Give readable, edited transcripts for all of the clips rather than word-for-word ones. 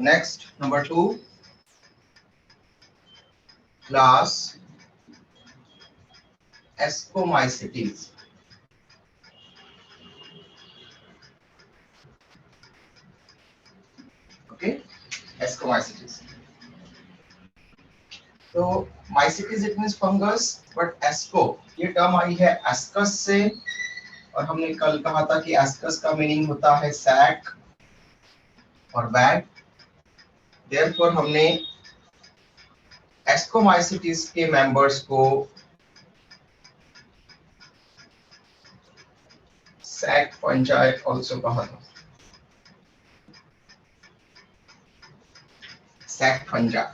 Next number 2 class ascomycetes. Okay, ascomycetes. तो mycetes it means fungus, but asco ये term आई है ascus से, और हमने कल कहा था कि एस्कस का मीनिंग होता है सैक और बैग। देयरफॉर हमने एस्कोमाइसिटीज के मेंबर्स को सैक फंजाई आल्सो कहा था, सैक फंजा।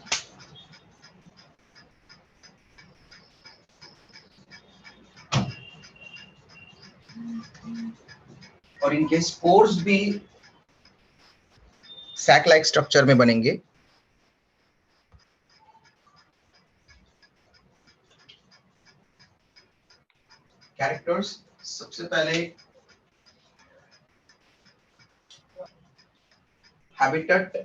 और इनके स्पोर्स भी सैक लाइक स्ट्रक्चर में बनेंगे। कैरेक्टर्स, सबसे पहले हैबिटेट,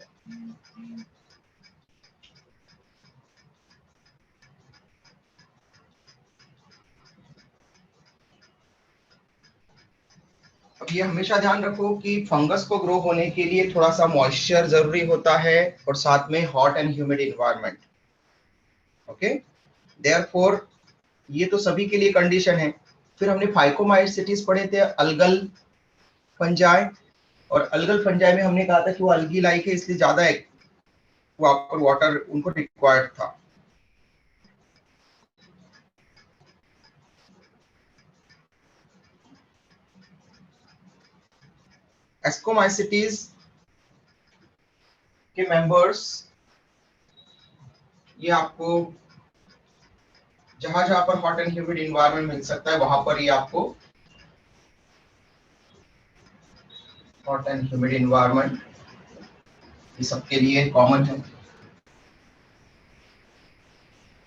अब ये हमेशा ध्यान रखो कि फंगस को ग्रो होने के लिए थोड़ा सा मॉइस्चर जरूरी होता है और साथ में hot and humid environment. Okay, therefore ये तो सभी के लिए कंडीशन है। फिर हमने फाइकोमाइसिटीज पढ़े थे, अलगल फंजाई, और अलगल फंजाई में हमने कहा था कि वो अलगी लाइक है, इसलिए ज्यादा वहां पर वाटर उनको रिक्वायर्ड था। एस्कोमाइसिटीज के मेंबर्स ये आपको जहां जहां पर हॉट एंड ह्यूमिड एनवायरनमेंट मिल सकता है वहां पर ये आपको हॉट एंड ह्यूमिड एनवायरनमेंट ये सबके लिए कॉमन है,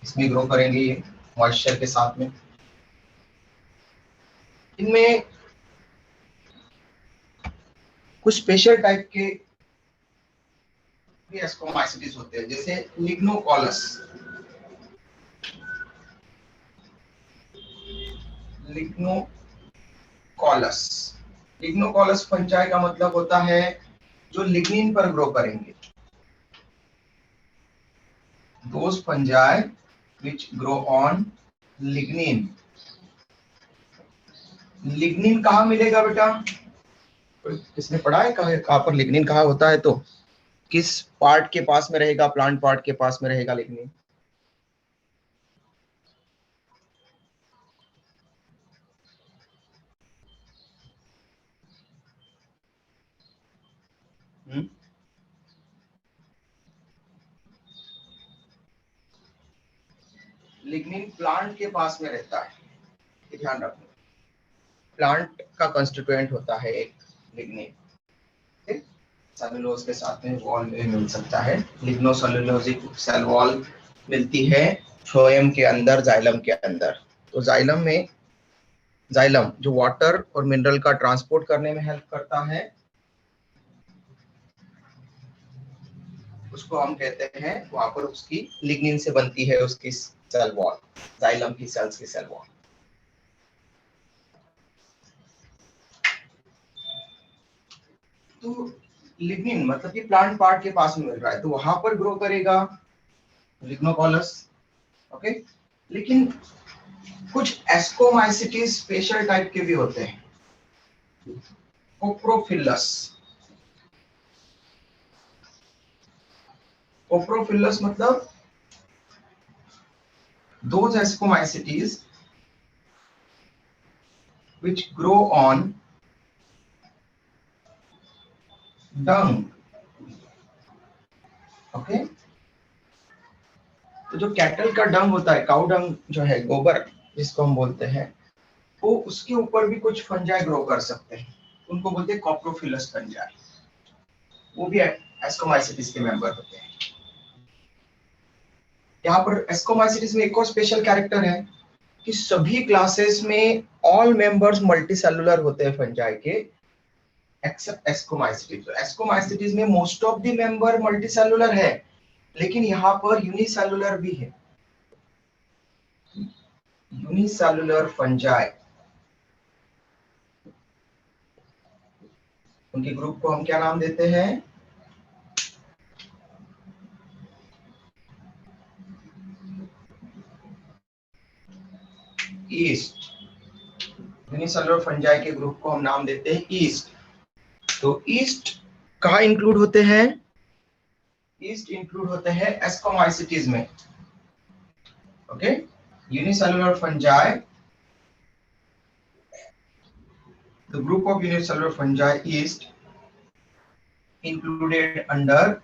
इसमें ग्रो करेंगे ये मॉइस्चर के साथ में। इनमें कुछ स्पेशल टाइप के भी एस्कोमाइसिटीज होते हैं, जैसे लिग्नोकॉलस। लिग्नोकॉलस लिग्नोकॉलस फंजाई का मतलब होता है जो लिग्निन पर ग्रो करेंगे। Those fungi which grow on lignin। Lignin कहाँ मिलेगा बेटा? किसने पढ़ा है कहाँ पर लिग्निन कहाँ होता है? तो किस पार्ट के पास में रहेगा? प्लांट पार्ट के पास में रहेगा लिग्निन। लिग्निन प्लांट के पास में रहता है, ये ध्यान रखना। प्लांट का कंस्टिट्यूएंट होता है एक लिग्निन, सेलुलोज के साथ में वॉल में मिल सकता है। लिग्नोसेलुलोजिक सेल वॉल मिलती है फ्लोएम के अंदर, जाइलम के अंदर। तो जाइलम में, जाइलम जो वाटर और मिनरल का ट्रांसपोर्ट करने में हेल्प करता है, उसको हम कहते हैं, वहां पर उसकी लिग्निन से बनती है उसकी सेल वॉल, जाइलम की सेल्स की सेल वॉल। तो लिग्निन मतलब कि प्लांट पार्ट के पास में मिल रहा है, तो वहां पर ग्रो करेगा लिग्नोकॉलस। ओके, लेकिन कुछ एस्कोमाइसिटीज स्पेशल टाइप के भी होते हैं। कोप्रोफिलस, कोप्रोफिलस मतलब those ascomycetes which grow on dung। Okay, तो जो कैटल का डंग होता है, काउ डंग जो है, गोबर जिसको हम बोलते हैं, वो उसके ऊपर भी कुछ फंजाई ग्रो कर सकते हैं, उनको बोलते हैं कॉप्रोफिलस फंजाई। वो भी एस्कोमाइसिटीज के मेंबर होते हैं। यहाँ पर एस्कोमाइसिटीज में एक और स्पेशल कैरेक्टर है कि सभी क्लासेस में ऑल मेंबर्स मल्टीसेलुलर होते हैं फंजाई के, एक्सेप्ट एस्कोमाइसिटीज। तो एस्कोमाइसिटीज में most of the member multicellular है, लेकिन यहाँ पर यूनिसेलुलर भी है। यूनिसेलुलर फंजाई, उनके ग्रुप को हम क्या नाम देते हैं? ईस्ट। यूनिसेलुलर फंजाई के ग्रुप को हम नाम देते हैं ईस्ट। तो ईस्ट कहाँ इंक्लूड होते हैं? ईस्ट इंक्लूड होते हैं एस्कोमाइसिटीज में। Okay, unicellular fungi, the group of unicellular fungi east included under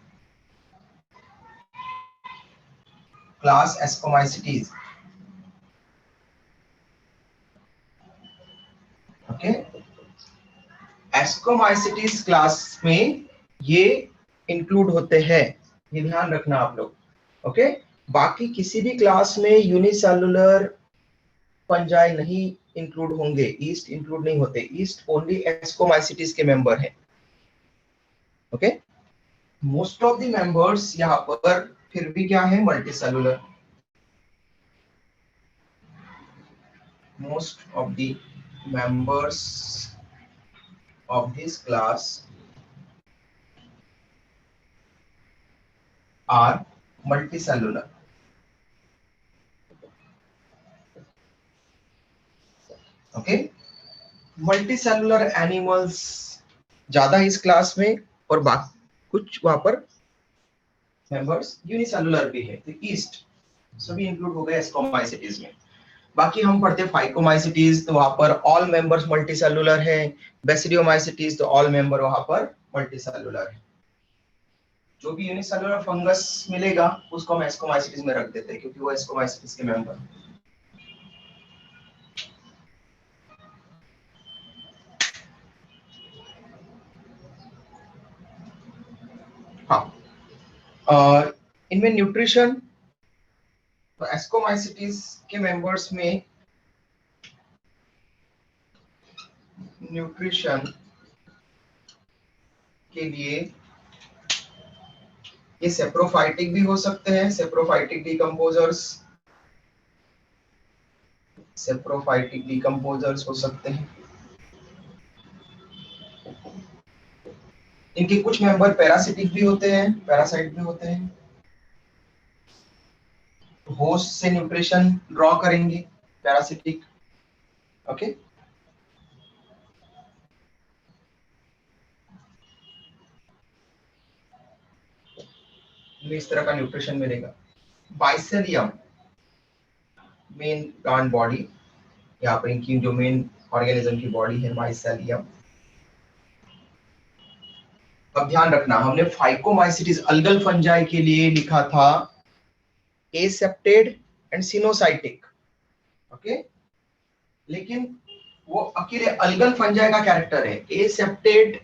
class Ascomycetes. Okay, Ascomycetes class में ये इंक्लूड होते हैं, ये ध्यान रखना आप लोग। ओके, बाकी किसी भी क्लास में यूनिसेलुलर फंजाई नहीं इंक्लूड होंगे, ईस्ट इंक्लूड नहीं होते। ईस्ट ओनली एस्कोमाइसिटीज के मेंबर हैं। Okay, most of the members यहाँ पर फिर भी क्या है? Multicellular. Most of the members of this class are multicellular. Okay, multicellular animals ज्यादा इस क्लास में, और बाकी कुछ वहां पर मेंबर्स यूनिसेलुलर भी है। तो ईस्ट सभी इंक्लूड हो गए एस्कोमाइसिटीज में। बाकी हम पढ़ते फाइकोमाइसिटीज, तो वहां पर ऑल मेंबर्स मल्टीसेलुलर है। बेसिडियोमाइसिटीज, तो ऑल मेंबर वहां पर मल्टीसेलुलर है। जो भी यूनिसेलुलर फंगस मिलेगा उसको हम एस्कोमाइसिटीज में रख देते हैं, क्योंकि वो एस्कोमाइसिटीज के मेंबर। हाँ, इनमें न्यूट्रिशन, तो एस्कोमाइसिटीज के मेंबर्स में न्यूट्रिशन के लिए ये सेप्रोफाइटिक भी हो सकते हैं, सेप्रोफाइटिक डिकम्पोजर्स, सेप्रोफाइटिक डिकम्पोजर्स हो सकते हैं। इनके कुछ मेंबर पैरासिटिक भी होते हैं, पैरासाइट भी होते हैं। होस्ट से न्यूट्रिशन ड्रॉ करेंगे, पैरासिटिक। ओके, इस तरह का न्यूट्रिशन मिलेगा। बाइसेलियम, मेन प्लांट बॉडी, यहाँ पर इनकी जो मेन ऑर्गेनिज्म की बॉडी है माइसेलियम। अब ध्यान रखना, हमने फाइकोमाइसिटीज अलगल फंजाई के लिए लिखा था एसेप्टेड एंड सिनोसाइटिक। ओके, लेकिन वो अकेले अलगल फंजाई का कैरेक्टर है। एसेप्टेड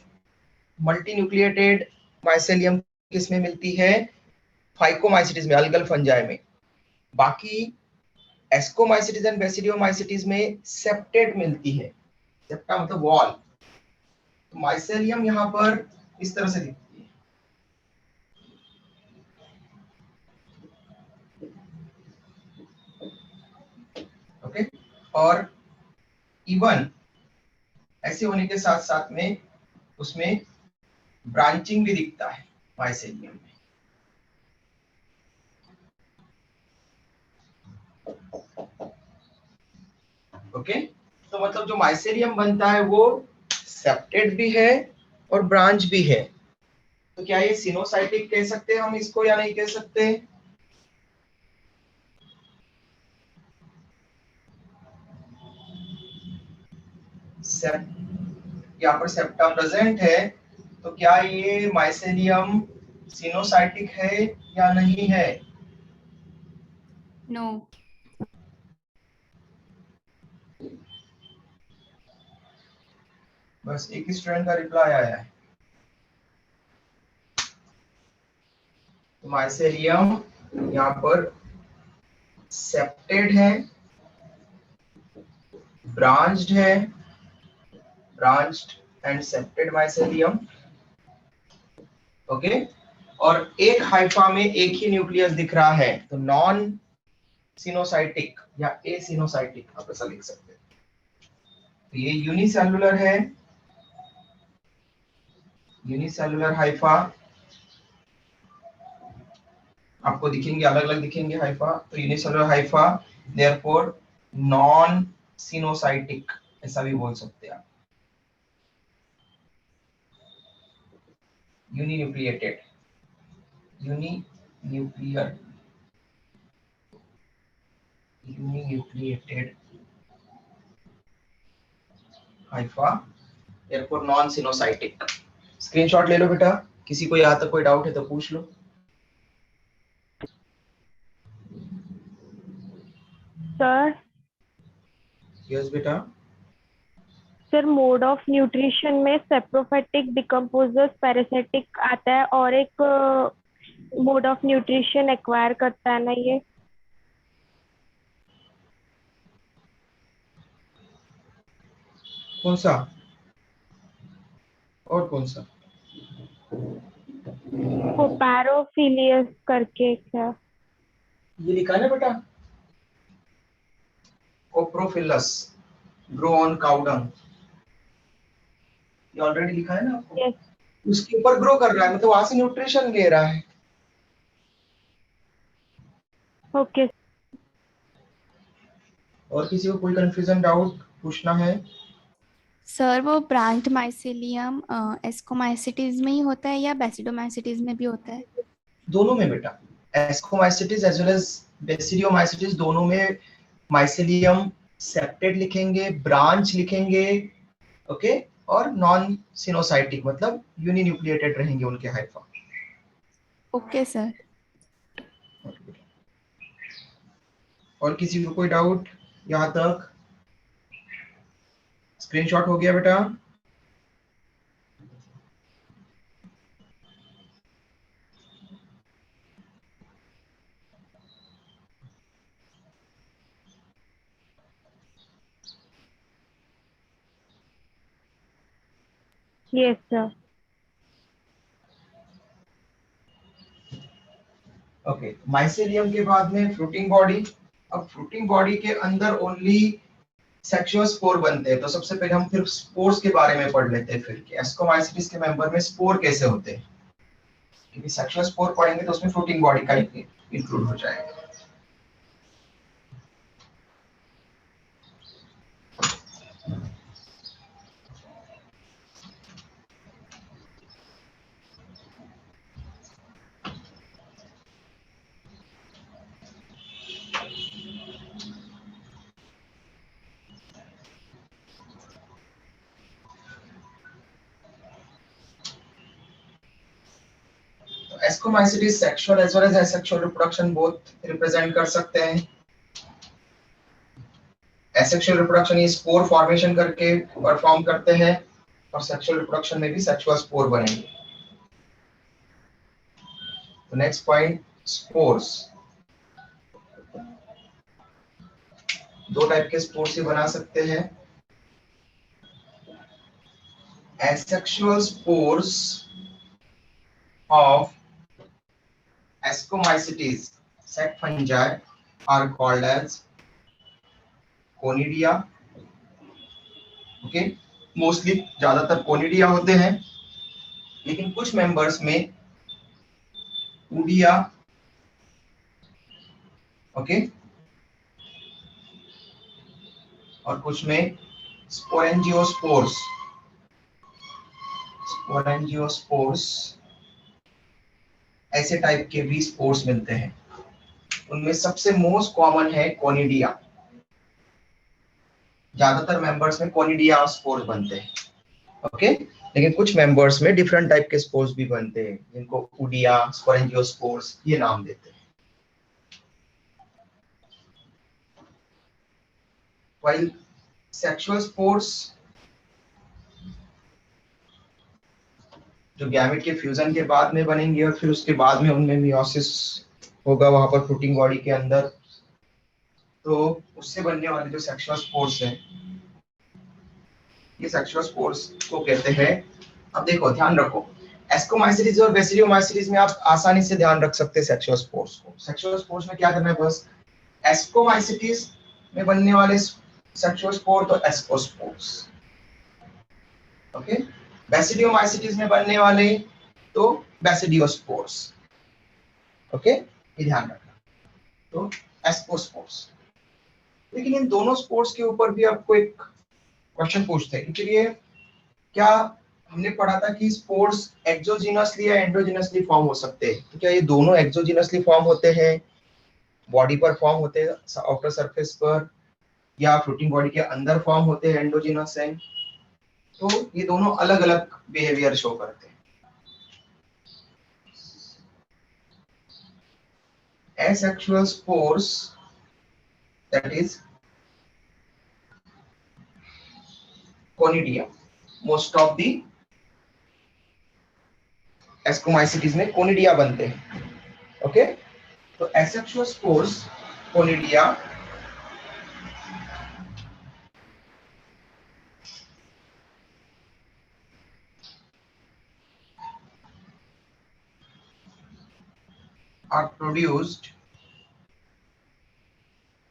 मल्टीन्यूक्लिएटेड माइसेलियम किसमें मिलती है? फाइकोमाइसिटीज में, अलगल फंजाई में। बाकी एस्कोमाइसिटीज एंड बेसिडियोमाइसिटीज में सेप्टेड मिलती है। सेप्टा मतलब वॉल। तो माइसेलियम यहाँ पर इस तरह से दिखती है। ओके, और इवन ऐसे होने के साथ साथ में उसमें ब्रांचिंग भी दिखता है माइसेलियम में। ओके, तो मतलब जो माइसेलियम बनता है वो सेप्टेड भी है और ब्रांच भी है। तो क्या ये सिनोसाइटिक कह सकते हैं हम इसको या नहीं कह सकते? यहाँ पर सेप्टा प्रेजेंट है, तो क्या ये माइसेलियम सिनोसाइटिक है या नहीं है? नो। बस एक ही स्टूडेंट का रिप्लाई आया है। तो माइसेलियम यहाँ पर सेप्टेड है, ब्रांच्ड है, branched and septate mycelium. Okay, और एक हाइफा में एक ही न्यूक्लियस दिख रहा है तो नॉन सिनोसाइटिक या एसिनोसाइटिक आप ऐसा लिख सकते हैं। तो ये यूनिसेलुलर है, यूनिसेलुलर हाइफा आपको दिखेंगे, अलग अलग दिखेंगे हाइफा। तो unicellular hypha therefore non coenocytic ऐसा भी बोल सकते हैं आप। Uninucleated, uninuclear, uninucleated hypha therefore non coenocytic. Screenshot ले लो बेटा, किसी को यहाँ तक कोई डाउट है तो पूछ लो। सर यस बेटा। सर मोड ऑफ न्यूट्रिशन में सेप्रोफाइटिक, डिकम्पोजर्स, पैरासिटिक आता है और एक मोड ऑफ न्यूट्रिशन एक्वायर करता है ना ये। कौन सा और कौन सा? कोपैरोफिलियस करके क्या? ये लिखा है ना बेटा, कोप्रोफिलस ग्रो ऑन काउ डंग, ये ऑलरेडी लिखा है ना आपको। यस। उसके ऊपर ग्रो कर रहा है मतलब वहां से न्यूट्रिशन ले रहा है। ओके। और किसी को कोई कंफ्यूजन डाउट पूछना है? सर वो ब्रांच माइसेलियम एस्कोमाइसिटीज में ही होता है या बेसिडोमाइसिटीज में भी होता है? दोनों में बेटा, ascomycetes as well as basidiomycetes दोनों में माइसेलियम सेप्टेड लिखेंगे, ब्रांच लिखेंगे। ओके, और नॉन सिनोसाइटिक मतलब यूनिन्यूक्लिएटेड रहेंगे उनके हाइफा। Okay sir. और किसी को कोई डाउट यहाँ तक? स्क्रीनशॉट हो गया बेटा? Yes sir. ओके, माइसेलियम के बाद में फ्रूटिंग बॉडी। अब फ्रूटिंग बॉडी के अंदर ओनली सेक्सुअल स्पोर बनते हैं, तो सबसे पहले हम फिर स्पोर्स के बारे में पढ़ लेते हैं फिर कि एस्कोमाइसिटिस के मेंबर में स्पोर कैसे होते हैं, क्योंकि सेक्सुअल स्पोर पढ़ेंगे तो उसमें फ्रूटिंग बॉडी का इंक्लूड हो जाएगा। Ascomycetes sexual as well as asexual reproduction both represent कर सकते हैं। एसेक्सुअल रिप्रोडक्शन ये स्पोर फॉर्मेशन करके परफॉर्म करते हैं, और सेक्सुअल रिप्रोडक्शन में भी सेक्सुअल स्पोर बनेंगे। तो नेक्स्ट पॉइंट, स्पोर्स। दो टाइप के स्पोर्स ही बना सकते हैं, asexual spores of Ascomycetes sect fungi are called as conidia। Okay, mostly ज्यादातर कोनिडिया होते हैं, लेकिन कुछ मेंबर्स में उडिया, ओके, और कुछ में स्पोरेंजियोस्पोर्स, स्पोरेंजियोस्पोर्स ऐसे टाइप के भी स्पोर्स मिलते हैं। उनमें सबसे मोस्ट कॉमन है कोनिडिया। ज्यादातर मेंबर्स में कोनिडिया स्पोर्स बनते हैं, ओके, लेकिन कुछ मेंबर्स में डिफरेंट टाइप के स्पोर्स भी बनते हैं जिनको उडिया, स्पोरेंजियोस्पोर्स ये नाम देते हैं। while sexual spores जो गैमेट के फ्यूजन के बाद में बनेंगे और फिर उसके बाद में उनमें मियोसिस होगा वहां पर फ्रूटिंग बॉडी के अंदर, तो उससे बनने वाले जो सेक्सुअल स्पोर्स हैं ये सेक्सुअल स्पोर्स को कहते हैं। अब देखो ध्यान रखो, एस्कोमाइसिटीज और बेसिडियोमाइसिटीज में आप आसानी से ध्यान रख सकते हैं सेक्सुअल स्पोर्स को। सेक्सुअल स्पोर्स में क्या करना है, बस एस्कोमाइसिटीज में बनने वाले सेक्सुअल स्पोर तो एस्कोस्पोर्स, ओके। बेसिडियोमाइसिटीज में बनने वाले तो बेसिडियोस्पोर्स, ओके, ये ध्यान रखना। तो एस्कोस्पोर्स। लेकिन इन दोनों स्पोर्ट्स के ऊपर भी आपको एक क्वेश्चन पूछते हैं कि ये क्या, हमने पढ़ा था कि स्पोर्ट्स एक्सोजीनसली या एंडोजीनसली फॉर्म हो सकते हैं, तो क्या ये दोनों एक्सोजीनसली फॉर्म होते हैं, बॉडी पर फॉर्म होते हैं आउटर सरफेस पर, या फ्लोटिंग बॉडी के अंदर फॉर्म होते हैं एंडोजीनस से? तो ये दोनों अलग अलग बिहेवियर शो करते हैं। Asexual spores, that is conidium, most of the ascomycetes में कोनिडिया बनते हैं, ओके। तो asexual spores conidia are produced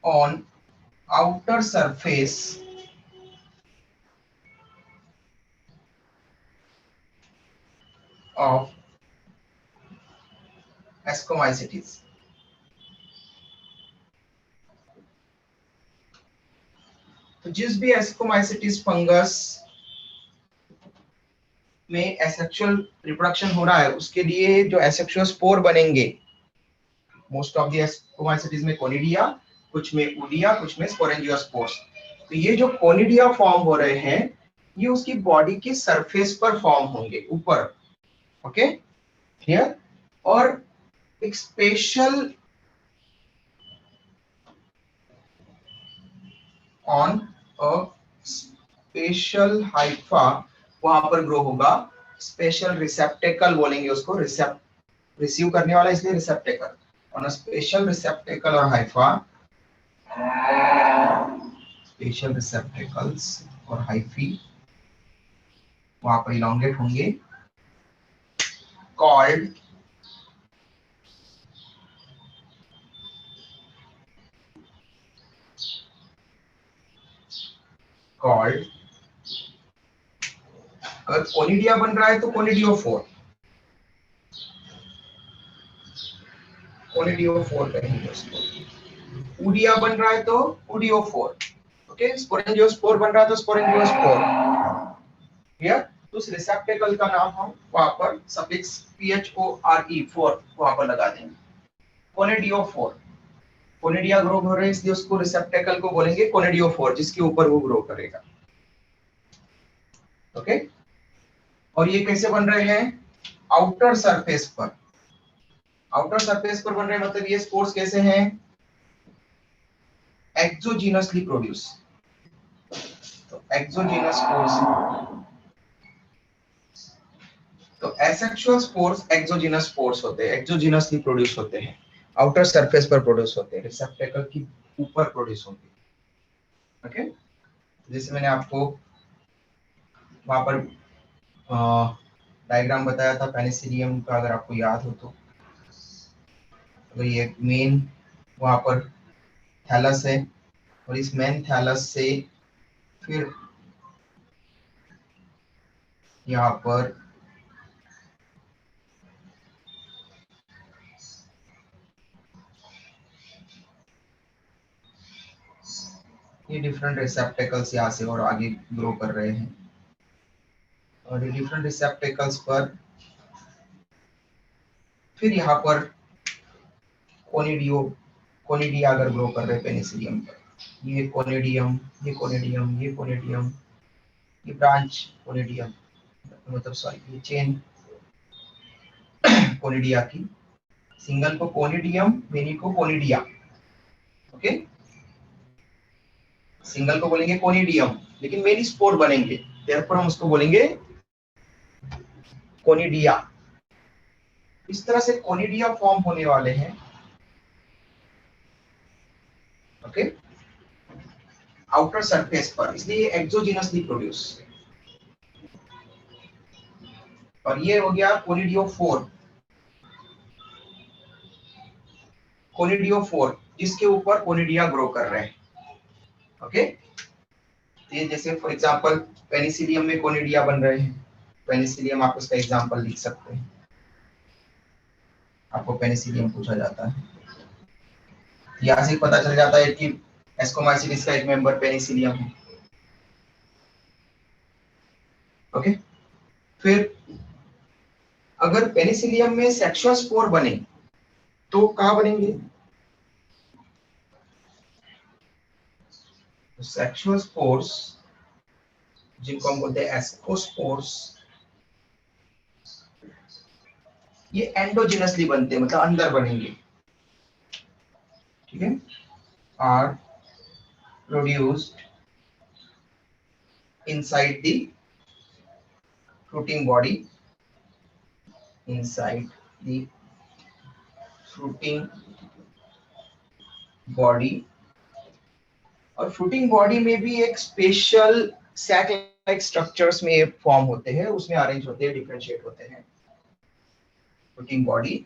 on outer surface of ascomycetes. तो जिस भी एस्कोमाइसिटीज फंगस में एसेक्सुअल रिप्रोडक्शन हो रहा है, उसके लिए जो एसेक्सुअल स्पोर बनेंगे, मोस्ट ऑफ द एस्कोमाइसिटीज में कोनिडिया, कुछ में ऊडिया, कुछ में स्पोरेंजियोस्पोर्स। तो ये जो कोनिडिया फॉर्म हो रहे हैं, ये उसकी बॉडी की सरफेस पर फॉर्म होंगे, ऊपर, ओके, क्लियर। और एक special on a special Haifa वहां पर ग्रो होगा। स्पेशल रिसेप्टेकल बोलेंगे उसको, रिसीव करने वाला, इसलिए receptacle. On a special receptacle और हाइफा, स्पेशल रिसेप्टेकल्स और हाइफी वहां पर इलॉन्गेट होंगे, कॉल्ड अगर कोनिडिया बन रहा है तो कोनिडियोफोर, कोनिडियोफोर कहेंगे उसको। ऊडिया बन रहा है तो ऊडियोफोर, ओके। स्पोरेंजियोस्पोर बन रहा है तो स्पोरेंजियोस्पोर, क्लियर। तो उस रिसेप्टेकल का नाम हम वहां पर सफिक्स PHORE 4 वहां पर लगा देंगे, कोनिडियोफोर। कोनिडिया ग्रो हो रहे हैं इसलिए उसको रिसेप्टेकल को बोलेंगे कोनिडियोफोर, जिसके ऊपर वो ग्रो करेगा, ओके। और ये कैसे बन रहे हैं, आउटर सरफेस पर। आउटर सरफेस पर बन रहे हैं मतलब ये स्पोर्स कैसे हैं, एक्सोजीनसली प्रोड्यूस। तो एक्सोजीनस स्पोर्स, तो एसेक्सुअल स्पोर्स एक्सोजीनस स्पोर्स होते हैं, एक्सोजीनसली प्रोड्यूस होते हैं, आउटर सरफेस पर प्रोड्यूस होते हैं, रिसेप्टेकल की ऊपर प्रोड्यूस होते हैं, ओके। जैसे मैंने आपको वहां पर डायग्राम बताया था पेनिसिलियम का, अगर आपको याद हो तो। अगर ये मेन वहां पर थैलस है, और इस मेन थैलस से फिर यहाँ पर ये डिफरेंट रिसेप्टेकल्स यहाँ से और आगे ग्रो कर रहे हैं, और ये डिफरेंट रिसेप्टेकल्स पर फिर यहाँ पर कोनिडिया अगर ग्रो कर रहे हैं पेनिसिलियम पर, ये कोनिडियम, ये कोनिडियम, ये कोनिडियम, ये ब्रांच कोनिडियम, मतलब सॉरी ये चेन कोनिडिया की, सिंगल को कोनिडियम, मेनी को कोनिडिया, ओके। सिंगल को बोलेंगे कोनिडियम, लेकिन मेनी स्पोर बनेंगे, देयरफॉर हम उसको बोलेंगे कोनिडिया। इस तरह से कोनिडिया फॉर्म होने वाले हैं, ओके, आउटर सरफेस पर, इसलिए एक्सोजीनसली प्रोड्यूस, और ये हो गया कोनिडियोफोर, कोनिडियोफोर जिसके ऊपर कोनिडिया ग्रो कर रहे हैं। ओके, ये जैसे फॉर एग्जांपल पेनिसिलियम में कोनिडिया बन रहे हैं, पेनिसिलियम आप उसका एग्जांपल लिख सकते हैं, आपको पेनिसिलियम पूछा जाता है, यहाँ से पता चल जाता है कि एस्कोमाइसिलिस का एक मेंबर पेनिसिलियम है। ओके, फिर अगर पेनिसिलियम में सेक्सुअल स्पोर बने तो कहाँ बनेंगे? सेक्सुअल स्पोर्स जिनको हम बोलते हैं एस्कोस्पोर्स, ये एंडोजिनसली बनते हैं, मतलब अंदर बनेंगे। ठीक है, are produced inside the fruiting body, inside the fruiting body. और फ्रूटिंग बॉडी में भी एक स्पेशल सैक लाइक स्ट्रक्चर्स में फॉर्म होते हैं, उसमें अरेंज होते हैं, डिफरेंशिएट होते हैं। Fruiting body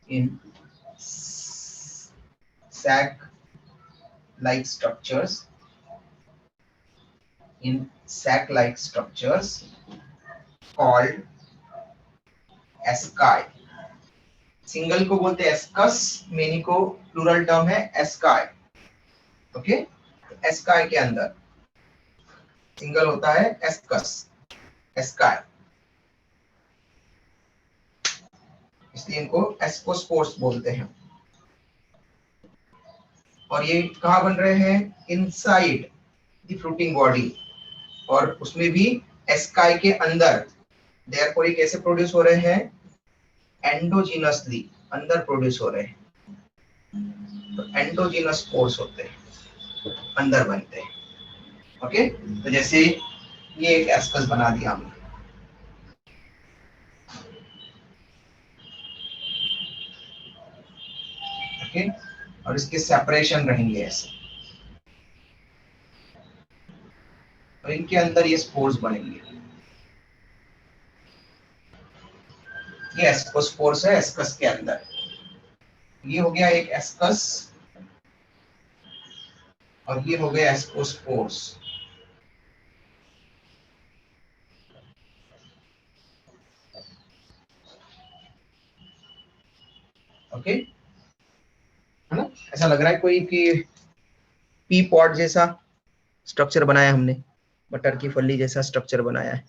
in sac like structures, in sac like structures called asci। Single को बोलते हैं एस्कस, मेनी को प्लूरल टर्म है एस्काई। ओके, एस्काई के अंदर सिंगल होता है एस्कस, एस्काई, इसलिए इनको एस्कोस्पोर्स बोलते हैं। और ये कहाँ बन रहे हैं? इनसाइड द फ्रूटिंग बॉडी, और उसमें भी एस्काई के अंदर। देयरफॉर ये कैसे प्रोड्यूस हो रहे हैं? एंडोजिनसली, अंदर प्रोड्यूस हो रहे हैं। तो एंडोजिनस स्पोर्स होते हैं, अंदर बनते हैं। ओके, तो जैसे ये एक एस्कस बना दिया हमने। ओके, और इसके सेपरेशन रहेंगे ऐसे, और इनके अंदर ये स्पोर्स बनेंगे। ये एस्कोस्पोर्स है एस्कस के अंदर। ये हो गया एक एस्कस, और ये हो गया एस्कोस्पोर्स। ओके, है ना? ऐसा लग रहा है कोई कि पी पॉट जैसा स्ट्रक्चर बनाया हमने, मटर की फली जैसा स्ट्रक्चर बनाया है।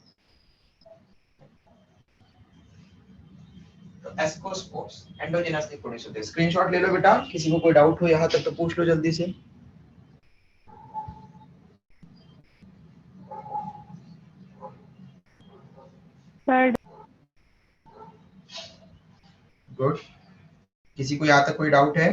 तो एस्कोस्पोर्स एंडोजिनसली प्रोड्यूस होते हैं। स्क्रीनशॉट ले लो बेटा, किसी को कोई डाउट हो यहाँ तक तो पूछ लो जल्दी से। सर गुड, किसी को यहाँ तक कोई डाउट है?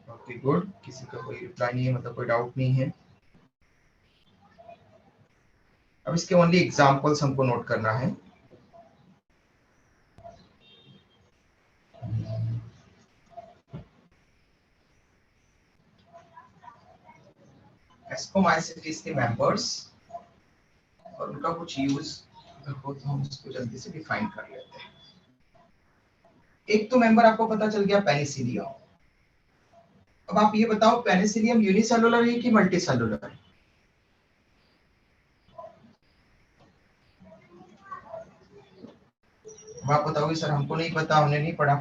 ओके गुड, किसी का कोई रिप्लाई नहीं है, मतलब कोई डाउट नहीं है। अब इसके ओनली एग्जांपल्स हमको नोट करना है। एस्कोमाइसिटिस के मेंबर्स और उनका कुछ यूज अगर हो तो हम इसको जल्दी से डिफाइन कर लेते हैं। एक तो मेंबर आपको पता चल गया पेनिसिलियम। अब आप ये बताओ पेनिसिलियम यूनिसेलुलर है कि मल्टीसेलुलर है? आप बताओगे सर हमको नहीं पता, हमने नहीं पढ़ा।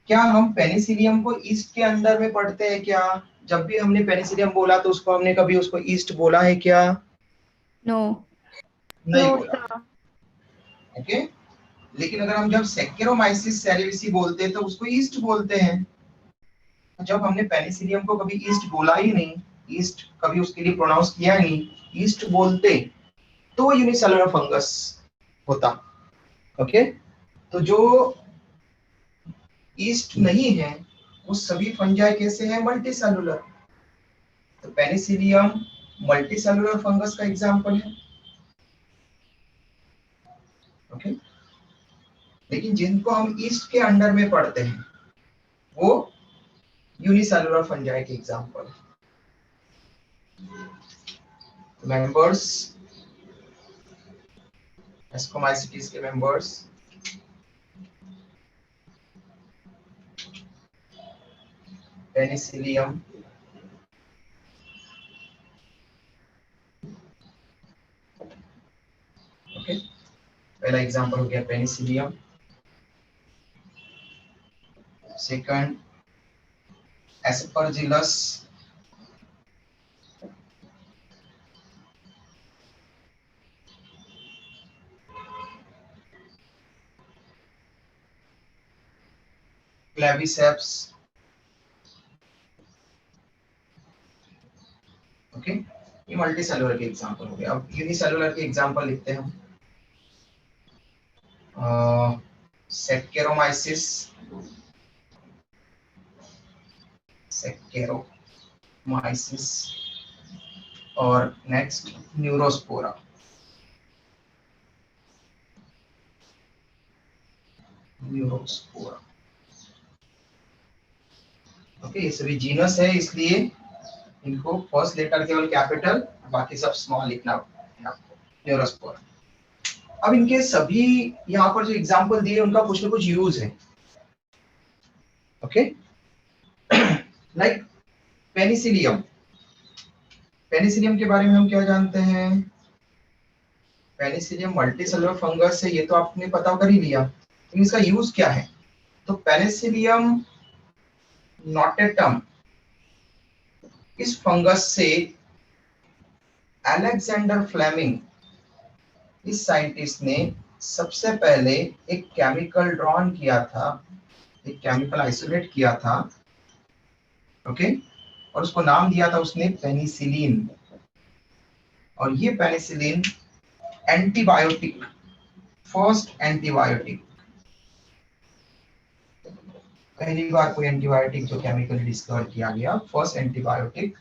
क्या हम पेनिसिलियम को ईस्ट के अंदर में पढ़ते हैं क्या? जब भी हमने पेनिसिलियम बोला तो उसको हमने कभी उसको ईस्ट बोला है क्या? नो, नहीं नो बोला। सर। ओके, लेकिन अगर हम जब सेक्रोमाइसिस सेरेविसी बोलते हैं तो उसको ईस्ट बोलते हैं। जब हमने पेनिसिलियम को कभी ईस्ट बोला ही नहीं, ईस्ट कभी उसके लिए प्रोनाउंस किया ही नहीं, ईस्ट बोलते तो यूनिसेलुलर फंगस होता। ओके, तो जो ईस्ट नहीं है वो सभी फंजाई कैसे हैं? मल्टीसेलुलर। तो पेनिसिलियम मल्टीसेलुलर फंगस का एग्जांपल है। ओके, लेकिन जिनको हम ईस्ट के अंडर में पढ़ते हैं वो यूनिसेलुलर फंजाई के एग्जांपल मेंबर्स, एस्कोमाइसिटीज के मेंबर्स पेनिसिलियम, ओके, पहला एग्जांपल हो गया Penicillium. Second Aspergillus, Claviceps, okay, ये मल्टी सेलुलर के एग्जांपल हो गए। अब यूनिसेलुलर के एग्जांपल लिखते हैं हम। सेक्केरोमाइसिस, सेक्केरोमाइसिस, और नेक्स्ट न्यूरोस्पोरा, न्यूरोस्पोरा, ओके। ये सभी जीनस है इसलिए इनको फर्स्ट लेटर केवल कैपिटल, बाकी सब स्मॉल लिखना है आपको। न्यूरोस्पोरा। अब इनके सभी यहाँ पर जो एग्जांपल दिए उनका कुछ ना कुछ यूज है, ओके। लाइक पेनिसिलियम, पेनिसिलियम के बारे में हम क्या जानते हैं? पेनिसिलियम मल्टीसेलुलर फंगस है, ये तो आपने पता कर ही लिया, लेकिन इसका यूज क्या है? तो पेनिसिलियम नोटेटम, इस फंगस से अलेक्जेंडर फ्लेमिंग, इस साइंटिस्ट ने सबसे पहले एक केमिकल ड्रॉन किया था, एक केमिकल आइसोलेट किया था, ओके, और उसको नाम दिया था उसने पेनिसिलिन। और ये पेनिसिलिन एंटीबायोटिक, फर्स्ट एंटीबायोटिक, पहली बार कोई एंटीबायोटिक जो केमिकल डिस्कवर किया गया, फर्स्ट एंटीबायोटिक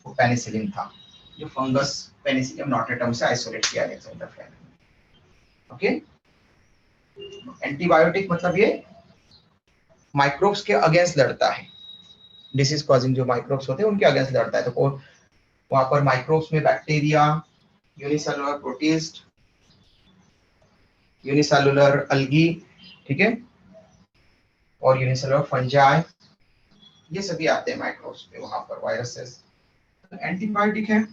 वो पेनिसिलिन था, जो फंगस पेनिसिलियम नोटेटम से आइसोलेट किया अलेक्जेंडर फ्लेमिंग, ओके। एंटीबायोटिक मतलब ये माइक्रोब्स के अगेंस्ट लड़ता है, डिसीज कॉजिंग जो माइक्रोब्स होते हैं उनके अगेंस्ट लड़ता है। तो वहां पर माइक्रोब्स में bacteria, unicellular protist, unicellular algae, ठीक है, और यूनिसेलुलर फंजाई, ये सभी आते हैं माइक्रोब्स पे, वहां पर वायरसेस। एंटीबायोटिक है